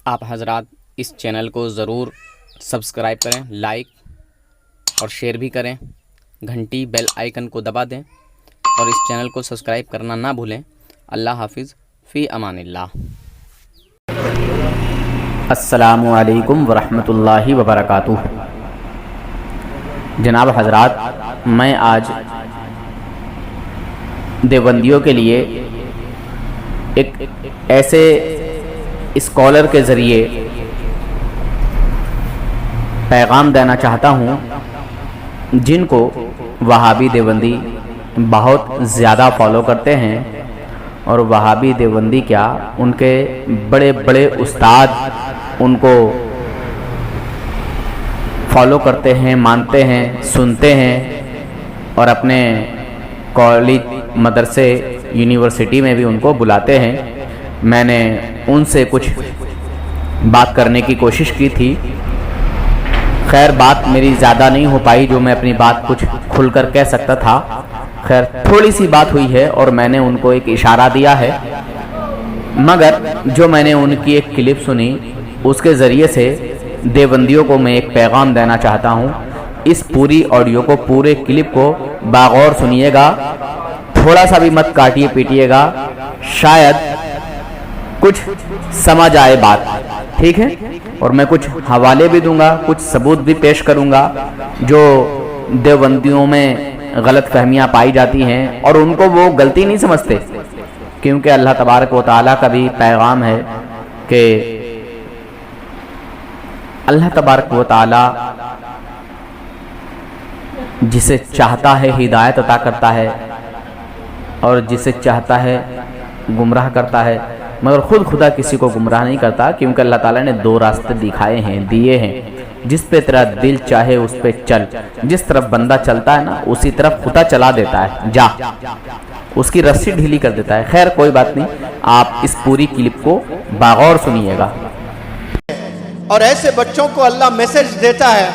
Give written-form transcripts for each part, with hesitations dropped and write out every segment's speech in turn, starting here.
آپ حضرات اس چینل کو ضرور سبسکرائب کریں، لائک اور شیئر بھی کریں، گھنٹی بیل آئیکن کو دبا دیں اور اس چینل کو سبسکرائب کرنا نہ بھولیں۔ اللہ حافظ، فی امان اللہ۔ السلام علیکم ورحمۃ اللہ وبرکاتہ۔ جناب حضرات، میں آج دیوبندیوں کے لیے ایک ایسے اسکالر کے ذریعے پیغام دینا چاہتا ہوں جن کو وہابی دیوبندی بہت زیادہ فالو کرتے ہیں، اور وہابی دیوبندی کیا، ان کے بڑے بڑے استاد ان کو فالو کرتے ہیں، مانتے ہیں، سنتے ہیں، اور اپنے کالج، مدرسے، یونیورسٹی میں بھی ان کو بلاتے ہیں۔ میں نے ان سے کچھ بات کرنے کی کوشش کی تھی، خیر بات میری زیادہ نہیں ہو پائی جو میں اپنی بات کچھ کھل کر کہہ سکتا تھا۔ خیر تھوڑی سی بات ہوئی ہے اور میں نے ان کو ایک اشارہ دیا ہے، مگر جو میں نے ان کی ایک کلپ سنی اس کے ذریعے سے دیوبندیوں کو میں ایک پیغام دینا چاہتا ہوں۔ اس پوری آڈیو کو، پورے کلپ کو باغور سنیے گا، تھوڑا سا بھی مت کاٹیے پیٹیے گا، شاید کچھ سمجھ آئے بات، ٹھیک ہے؟ اور میں کچھ حوالے بھی دوں گا، کچھ ثبوت بھی پیش کروں گا جو دیوبندیوں میں غلط فہمیاں پائی جاتی ہیں، اور ان کو وہ غلطی نہیں سمجھتے، کیونکہ اللہ تبارک و تعالیٰ کا بھی پیغام ہے کہ اللہ تبارک و تعالیٰ جسے چاہتا ہے ہدایت عطا کرتا ہے اور جسے چاہتا ہے گمراہ کرتا ہے، مگر خود خدا کسی کو گمراہ نہیں کرتا، کیونکہ اللہ تعالیٰ نے دو راستے دکھائے ہیں، دیے ہیں۔ جس پہ تیرا دل چاہے اس پہ چل، جس طرف بندہ چلتا ہے نا اسی طرف خدا چلا دیتا ہے، جا، اس کی رسی ڈھیلی کر دیتا ہے۔ خیر کوئی بات نہیں، آپ اس پوری کلپ کو باغور سنیے گا۔ اور ایسے بچوں کو اللہ میسج دیتا ہے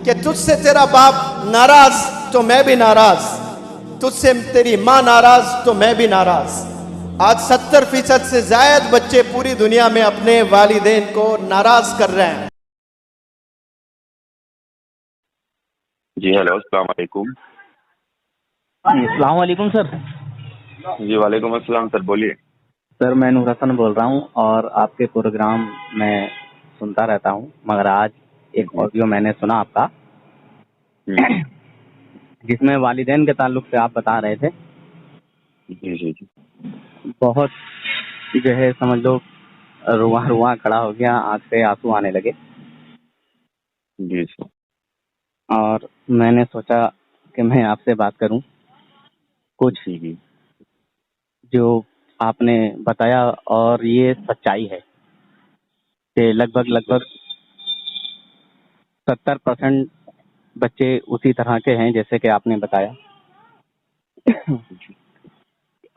کہ تجھ سے تیرا باپ ناراض تو میں بھی ناراض، تجھ سے تیری ماں ناراض تو میں بھی ناراض۔ آج 70% سے زائد بچے پوری دنیا میں اپنے والدین کو ناراض کر رہے ہیں۔ جی ہیلو، السلام علیکم۔ السلام علیکم سر۔ جی وعلیکم السلام سر، بولیے۔ سر میں نور حسن بول رہا ہوں اور آپ کے پروگرام میں سنتا رہتا ہوں، مگر آج ایک جی آڈیو میں نے سنا آپ کا جس میں والدین کے تعلق سے آپ بتا رہے تھے، جی جی جی بہت جو ہے سمجھ لو رواں رواں کھڑا ہو گیا، آنکھ سے آنسو آنے لگے، جی سر۔ اور میں نے سوچا کہ میں آپ سے بات کروں، کچھ جی جی جو آپ نے بتایا، اور یہ سچائی ہے کہ لگ بھگ 70% بچے اسی طرح کے ہیں جیسے کہ آپ نے بتایا،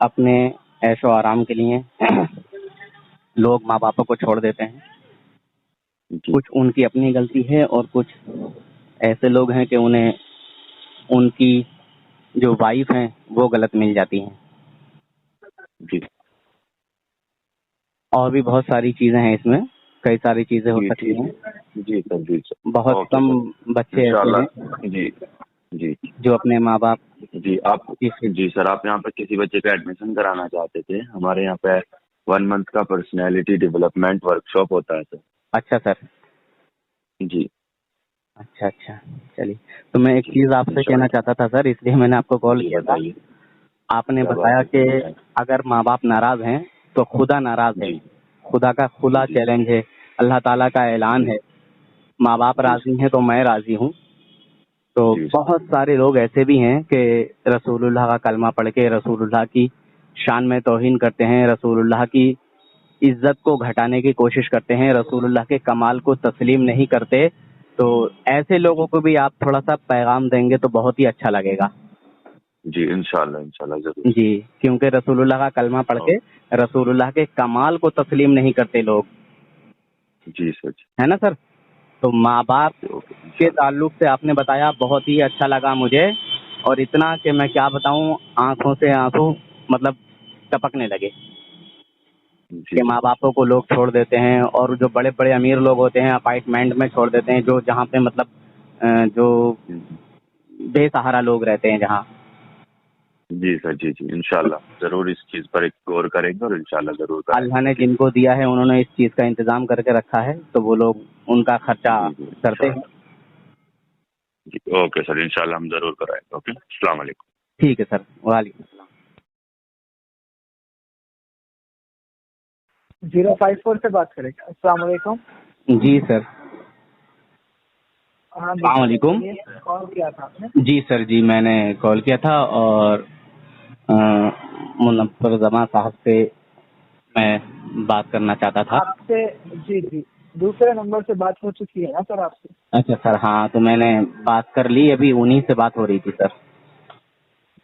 اپنے عیش و آرام کے لیے لوگ ماں باپوں کو چھوڑ دیتے ہیں، جی کچھ ان کی اپنی غلطی ہے اور کچھ ایسے لوگ ہیں کہ انہیں ان کی جو وائف ہیں وہ غلط مل جاتی ہیں، جی اور بھی بہت ساری چیزیں ہیں، اس میں کئی ساری چیزیں ہو جی سکتی ٹھیک ہیں۔ ہے، جی سر، جی سر، بہت اوکے کم سر، بچے ایسے ہیں انشاءاللہ۔ جی جی جو اپنے ماں باپ جی آپ، کی جی سر، آپ یہاں پہ کسی بچے کا ایڈمیشن کرانا چاہتے تھے، ہمارے یہاں پہ 1 منتھ کا پرسنالٹی ڈیولپمنٹ ورکشاپ ہوتا ہے سر۔ اچھا سر، جی اچھا چلیے، تو میں ایک جی چیز آپ سے کہنا انشاءاللہ۔ چاہتا تھا سر، اس لیے میں نے آپ کو کال جی کیا تھا۔ بتائیے، آپ نے کیا بات بتایا ہے کہ سر، بتائیں۔ اگر ماں باپ ناراض ہیں تو خدا ناراض ہے، جی خدا کا جی کھلا جی چیلنج ہے، اللہ تعالیٰ کا اعلان جی ہے، ماں باپ جی راضی ہیں تو میں راضی ہوں۔ تو جی بہت سارے لوگ ایسے بھی ہیں کہ رسول اللہ کا کلمہ پڑھ کے رسول اللہ کی شان میں توہین کرتے ہیں، رسول اللہ کی عزت کو گھٹانے کی کوشش کرتے ہیں، رسول اللہ کے کمال کو تسلیم نہیں کرتے۔ تو ایسے جی لوگوں کو بھی آپ تھوڑا سا پیغام دیں گے تو بہت ہی اچھا لگے گا۔ جی انشاءاللہ، انشاءاللہ ضرور۔ جی، کیونکہ رسول اللہ کا کلمہ پڑھ کے رسول اللہ کے کمال کو تسلیم نہیں کرتے لوگ، جی سر، جی ہے نا سر؟ تو ماں باپ اوکے اوکے کے انشاءاللہ۔ تعلق سے آپ نے بتایا، بہت ہی اچھا لگا مجھے، اور اتنا کہ میں کیا بتاؤں، آنکھوں سے آنسو مطلب ٹپکنے لگے۔ جی کہ ماں باپوں کو لوگ چھوڑ دیتے ہیں، اور جو بڑے بڑے امیر لوگ ہوتے ہیں اپارٹمنٹ میں چھوڑ دیتے ہیں، جو جہاں پہ مطلب جو بے سہارا لوگ رہتے ہیں جہاں. جی سر، جی جی انشاءاللہ ضرور اس چیز پر ایک غور کریں گے، اور انشاءاللہ ضرور کریں گے. اللہ نے جن کو دیا ہے انہوں نے اس چیز کا انتظام کر کے رکھا ہے، تو وہ لوگ ان کا خرچہ جی جی کرتے ہیں. جی اوکے سر، انشاءاللہ ہم ضرور کرائیں گے. اوکے، السلام علیکم. ٹھیک ہے سر، وعلیکم السلام. 054 سے بات کریں گے. السلام علیکم. جی سر. ہاں، السلام علیکم. کال کیا تھا آپ نے؟ جی سر، جی میں نے کال کیا تھا، اور منور زمان صاحب سے میں بات کرنا چاہتا تھا. آپ سے جی جی دوسرے نمبر سے بات ہو چکی ہے نا سر آپ سے؟ اچھا سر، ہاں تو میں نے بات کر لی، ابھی انہی سے بات ہو رہی تھی سر.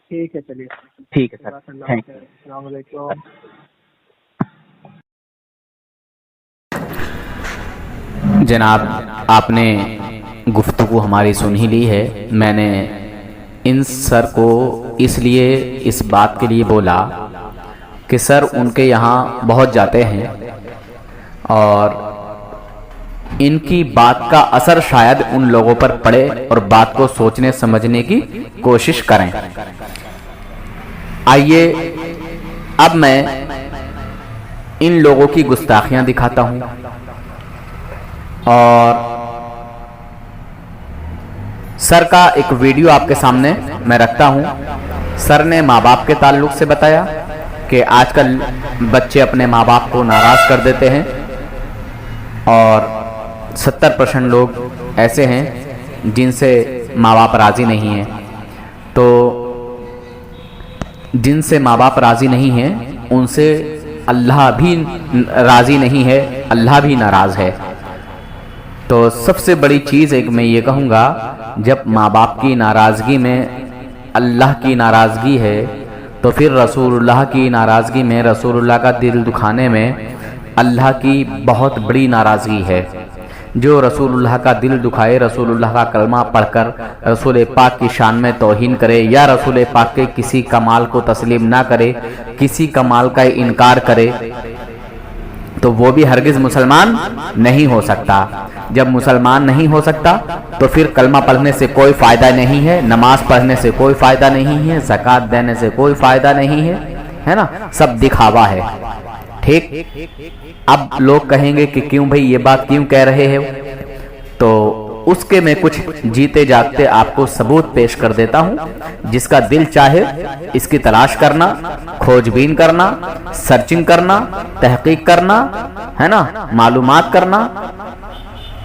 ٹھیک ہے، چلیے ٹھیک ہے سر، تھینک یو. السلام علیکم. جناب، آپ نے گفتگو ہماری سن ہی لی ہے. میں نے ان سر کو اس لیے اس بات کے لیے بولا کہ سر ان کے یہاں بہت جاتے ہیں، اور ان کی بات کا اثر شاید ان لوگوں پر پڑے اور بات کو سوچنے سمجھنے کی کوشش کریں. آئیے اب میں ان لوگوں کی گستاخیاں دکھاتا ہوں، اور سر کا ایک ویڈیو آپ کے سامنے میں رکھتا ہوں. سر نے ماں باپ کے تعلق سے بتایا کہ آج کل بچے اپنے ماں باپ کو ناراض کر دیتے ہیں، اور 70% لوگ ایسے ہیں جن سے ماں باپ راضی نہیں ہیں. تو جن سے ماں باپ راضی نہیں ہیں ان سے اللہ بھی راضی نہیں ہے، اللہ بھی ناراض ہے. تو سب سے بڑی چیز ایک میں یہ کہوں گا، جب ماں باپ کی ناراضگی میں اللہ کی ناراضگی ہے تو پھر رسول اللہ کی ناراضگی میں، رسول اللہ کا دل دکھانے میں اللہ کی بہت بڑی ناراضگی ہے. جو رسول اللہ کا دل دکھائے، رسول اللہ کا کلمہ پڑھ کر رسول پاک کی شان میں توہین کرے، یا رسول پاک کے کسی کمال کو تسلیم نہ کرے، کسی کمال کا انکار کرے، تو وہ بھی ہرگز مسلمان نہیں ہو سکتا. جب مسلمان نہیں ہو سکتا تو پھر کلمہ پڑھنے سے کوئی فائدہ نہیں ہے، نماز پڑھنے سے کوئی فائدہ نہیں ہے، زکوٰۃ دینے سے کوئی فائدہ نہیں ہے نا، سب دکھاوا ہے. ٹھیک. اب لوگ کہیں گے کہ کیوں بھئی یہ بات کیوں کہہ رہے ہیں، تو اس کے میں کچھ جیتے جاگتے آپ کو ثبوت پیش کر دیتا ہوں. جس کا دل چاہے اس کی تلاش کرنا، کھوج بین کرنا، سرچنگ کرنا، تحقیق کرنا، ہے نا، معلومات کرنا.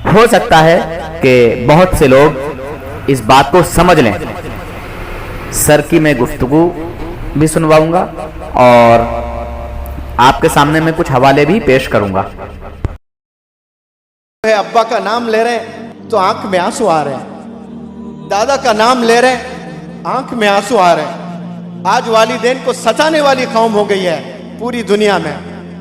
ہو سکتا ہے کہ بہت سے لوگ اس بات کو سمجھ لیں. سر کی میں گفتگو بھی سنواؤں گا، اور آپ کے سامنے میں کچھ حوالے بھی پیش کروں گا. ابا کا نام لے رہے ہیں تو آنکھ میں آنسو آ رہے ہیں، دادا کا نام لے رہے ہیں آنکھ میں آنسو آ رہے ہیں. آج والدین کو ستانے والی قوم ہو گئی ہے پوری دنیا میں.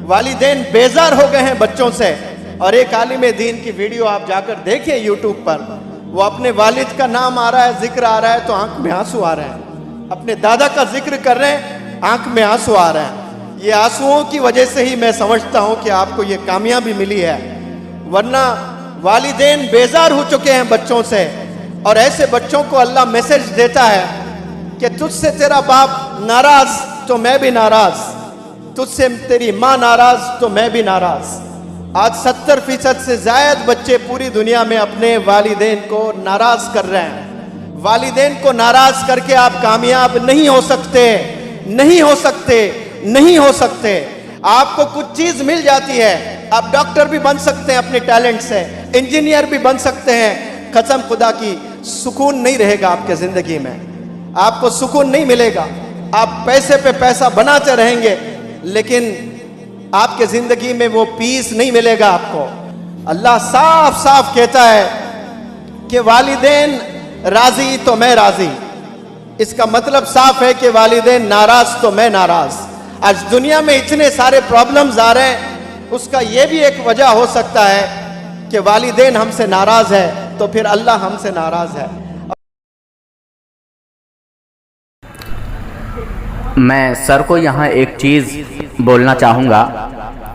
والدین بیزار ہو گئے ہیں بچوں سے. اور ایک عالم دین کی ویڈیو آپ جا کر دیکھیں یوٹیوب پر، وہ اپنے والد کا نام آ رہا ہے، ذکر آ رہا ہے تو آنکھ میں آنسو آ رہے ہیں. اپنے دادا کا ذکر کر رہے ہیں، آنکھ میں آنسو آ رہے ہیں. یہ آنسوؤں کی وجہ سے ہی میں سمجھتا ہوں کہ آپ کو یہ کامیابی ملی ہے، ورنہ والدین بیزار ہو چکے ہیں بچوں سے. اور ایسے بچوں کو اللہ میسج دیتا ہے کہ تجھ سے تیرا باپ ناراض تو میں بھی ناراض، تجھ سے تیری ماں ناراض تو میں بھی ناراض. آج 70% سے زائد بچے پوری دنیا میں اپنے والدین کو ناراض کر رہے ہیں. والدین کو ناراض کر کے آپ کامیاب نہیں ہو سکتے، نہیں ہو سکتے، نہیں ہو سکتے. آپ کو کچھ چیز مل جاتی ہے، آپ ڈاکٹر بھی بن سکتے ہیں اپنے ٹیلنٹ سے، انجینئر بھی بن سکتے ہیں. قسم خدا کی سکون نہیں رہے گا آپ کے زندگی میں، آپ کو سکون نہیں ملے گا. آپ پیسے پہ پیسہ بناتے رہیں گے لیکن آپ کے زندگی میں وہ پیس نہیں ملے گا آپ کو. اللہ صاف صاف کہتا ہے کہ والدین راضی تو میں راضی. اس کا مطلب صاف ہے کہ والدین ناراض تو میں ناراض. آج دنیا میں اتنے سارے پرابلمز آ رہے ہیں، اس کا یہ بھی ایک وجہ ہو سکتا ہے کہ والدین ہم سے ناراض ہے تو پھر اللہ ہم سے ناراض ہے. میں سر کو یہاں ایک چیز بولنا چاہوں گا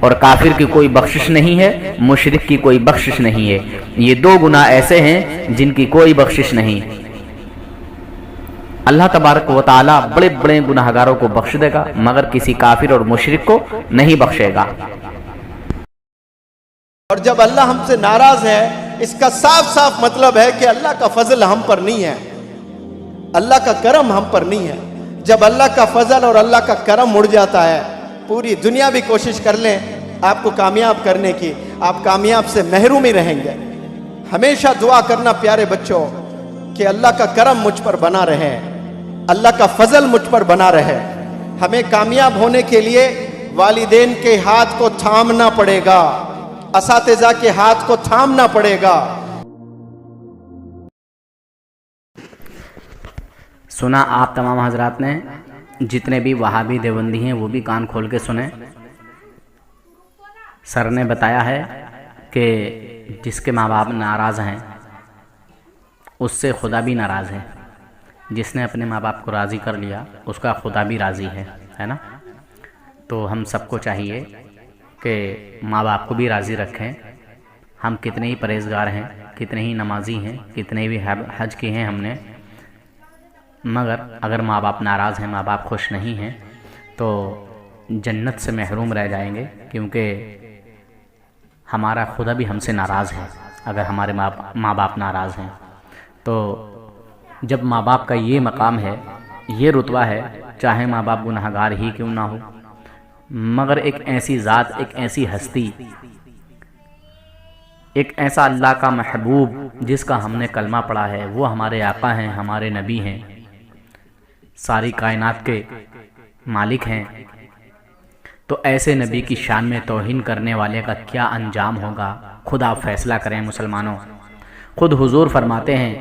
اور کافر کی کوئی بخشش نہیں ہے، مشرک کی کوئی بخشش نہیں ہے۔ یہ دو گناہ ایسے ہیں جن کی کوئی بخشش نہیں۔ اللہ تبارک و تعالی بڑے بڑے گناہگاروں کو بخش دے گا، مگر کسی کافر اور مشرک کو نہیں بخشے گا۔ اور جب اللہ ہم سے ناراض ہے، اس کا صاف صاف مطلب ہے کہ اللہ کا فضل ہم پر نہیں ہے، اللہ کا کرم ہم پر نہیں ہے۔ جب اللہ کا فضل اور اللہ کا کرم اڑ جاتا ہے، پوری دنیا بھی کوشش کر لیں آپ کو کامیاب کرنے کی، آپ کامیاب سے محروم ہی رہیں گے۔ ہمیشہ دعا کرنا پیارے بچوں کہ اللہ کا کرم مجھ پر بنا رہے، اللہ کا فضل مجھ پر بنا رہے۔ ہمیں کامیاب ہونے کے لیے والدین کے ہاتھ کو تھامنا پڑے گا، اساتذہ کے ہاتھ کو تھامنا پڑے گا۔ سنا آپ تمام حضرات نے، جتنے بھی وہابی دیوبندی ہیں وہ بھی کان کھول کے سنیں۔ سر نے بتایا ہے کہ جس کے ماں باپ ناراض ہیں اس سے خدا بھی ناراض ہے، جس نے اپنے ماں باپ کو راضی کر لیا اس کا خدا بھی راضی ہے نا۔ تو ہم سب کو چاہیے کہ ماں باپ کو بھی راضی رکھیں۔ ہم کتنے ہی پرہیزگار ہیں، کتنے ہی نمازی ہیں، کتنے بھی حج کیے ہیں ہم نے، مگر اگر ماں باپ ناراض ہیں، ماں باپ خوش نہیں ہیں تو جنت سے محروم رہ جائیں گے، کیونکہ ہمارا خدا بھی ہم سے ناراض ہے اگر ہمارے ماں باپ ناراض ہیں۔ تو جب ماں باپ کا یہ مقام ہے، یہ رتبہ ہے، چاہے ماں باپ گناہگار ہی کیوں نہ ہو، مگر ایک ایسی ذات، ایک ایسی ہستی، ایک ایسا اللہ کا محبوب جس کا ہم نے کلمہ پڑھا ہے، وہ ہمارے آقا ہیں، ہمارے نبی ہیں، ساری کائنات کے مالک ہیں، تو ایسے نبی کی شان میں توہین کرنے والے کا کیا انجام ہوگا؟ خود آپ فیصلہ کریں مسلمانوں۔ خود حضور فرماتے ہیں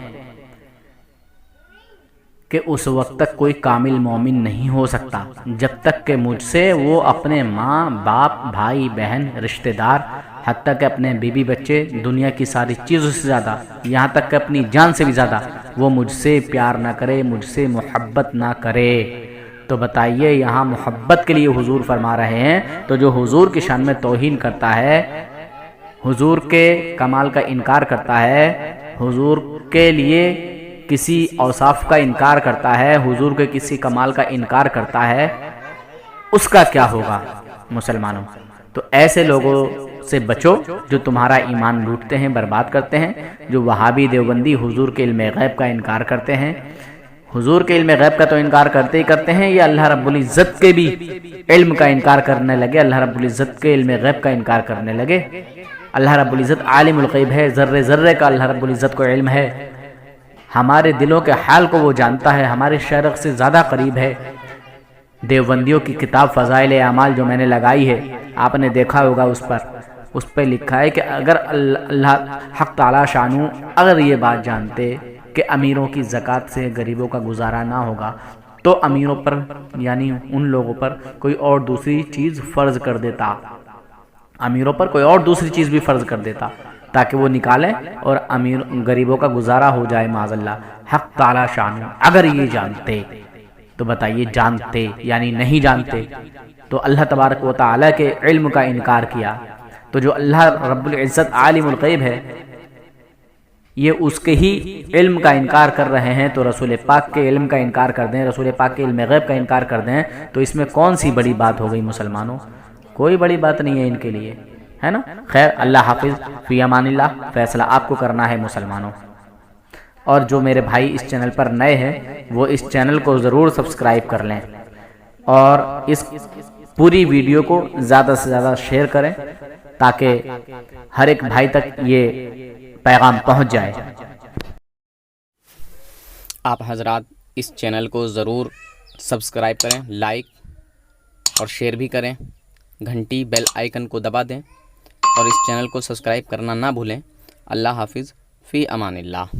کہ اس وقت تک کوئی کامل مومن نہیں ہو سکتا جب تک کہ مجھ سے وہ اپنے ماں باپ، بھائی بہن، رشتہ دار، حتیٰ کہ اپنے بیوی بچے، دنیا کی ساری چیزوں سے زیادہ، یہاں تک کہ اپنی جان سے بھی زیادہ وہ مجھ سے پیار نہ کرے، مجھ سے محبت نہ کرے۔ تو بتائیے، یہاں محبت کے لیے حضور فرما رہے ہیں، تو جو حضور کی شان میں توہین کرتا ہے، حضور کے کمال کا انکار کرتا ہے، حضور کے لیے کسی اوصاف کا انکار کرتا ہے، حضور کے کسی کمال کا انکار کرتا ہے، اس کا کیا ہوگا مسلمانوں؟ تو ایسے لوگوں سے بچو جو تمہارا ایمان لوٹتے ہیں، برباد کرتے ہیں، جو وہابی دیوبندی حضور کے علم غیب کا انکار کرتے ہیں۔ حضور کے علم غیب کا تو انکار کرتے ہی کرتے ہیں، یہ اللہ رب العزت کے بھی علم کا انکار کرنے لگے، اللہ رب العزت کے علم غیب کا انکار کرنے لگے۔ اللہ رب العزت عالم الغیب ہے، ذرے ذرے کا اللہ رب العزت کو علم ہے، ہمارے دلوں کے حال کو وہ جانتا ہے، ہمارے شرق سے زیادہ قریب ہے۔ دیوبندیوں کی کتاب فضائل اعمال جو میں نے لگائی ہے، آپ نے دیکھا ہوگا، اس پہ لکھا ہے کہ اگر اللہ حق تعالی شانو اگر یہ بات جانتے کہ امیروں کی زکوٰۃ سے غریبوں کا گزارا نہ ہوگا تو امیروں پر یعنی ان لوگوں پر کوئی اور دوسری چیز فرض کر دیتا، امیروں پر کوئی اور دوسری چیز بھی فرض کر دیتا تاکہ وہ نکالیں اور امیر غریبوں کا گزارا ہو جائے معاذ اللہ۔ حق تعالی شان اگر یہ جانتے تو بتائیے، جانتے یعنی نہیں جانتے تو اللہ تبارک و تعالی کے علم کا انکار کیا، تو جو اللہ رب العزت عالم الغیب ہے یہ اس کے ہی علم کا انکار کر رہے ہیں، تو رسول پاک کے علم کا انکار کر دیں، رسول پاک کے علم غیب کا انکار کر دیں، تو اس میں کون سی بڑی بات ہو گئی مسلمانوں؟ کوئی بڑی بات نہیں ہے ان کے لیے، ہے نا۔ خیر، اللہ حافظ، فی امان اللہ، فیصلہ آپ کو کرنا ہے مسلمانوں۔ اور جو میرے بھائی اس چینل پر نئے ہیں وہ اس چینل کو ضرور سبسکرائب کر لیں اور اس پوری ویڈیو کو زیادہ سے زیادہ شیئر کریں تاکہ ہر ایک بھائی تک یہ پیغام پہنچ جائے۔ آپ حضرات اس چینل کو ضرور سبسکرائب کریں، لائک اور شیئر بھی کریں، گھنٹی بیل آئیکن کو دبا دیں اور اس چینل کو سبسکرائب کرنا نہ بھولیں۔ اللہ حافظ، فی امان اللہ۔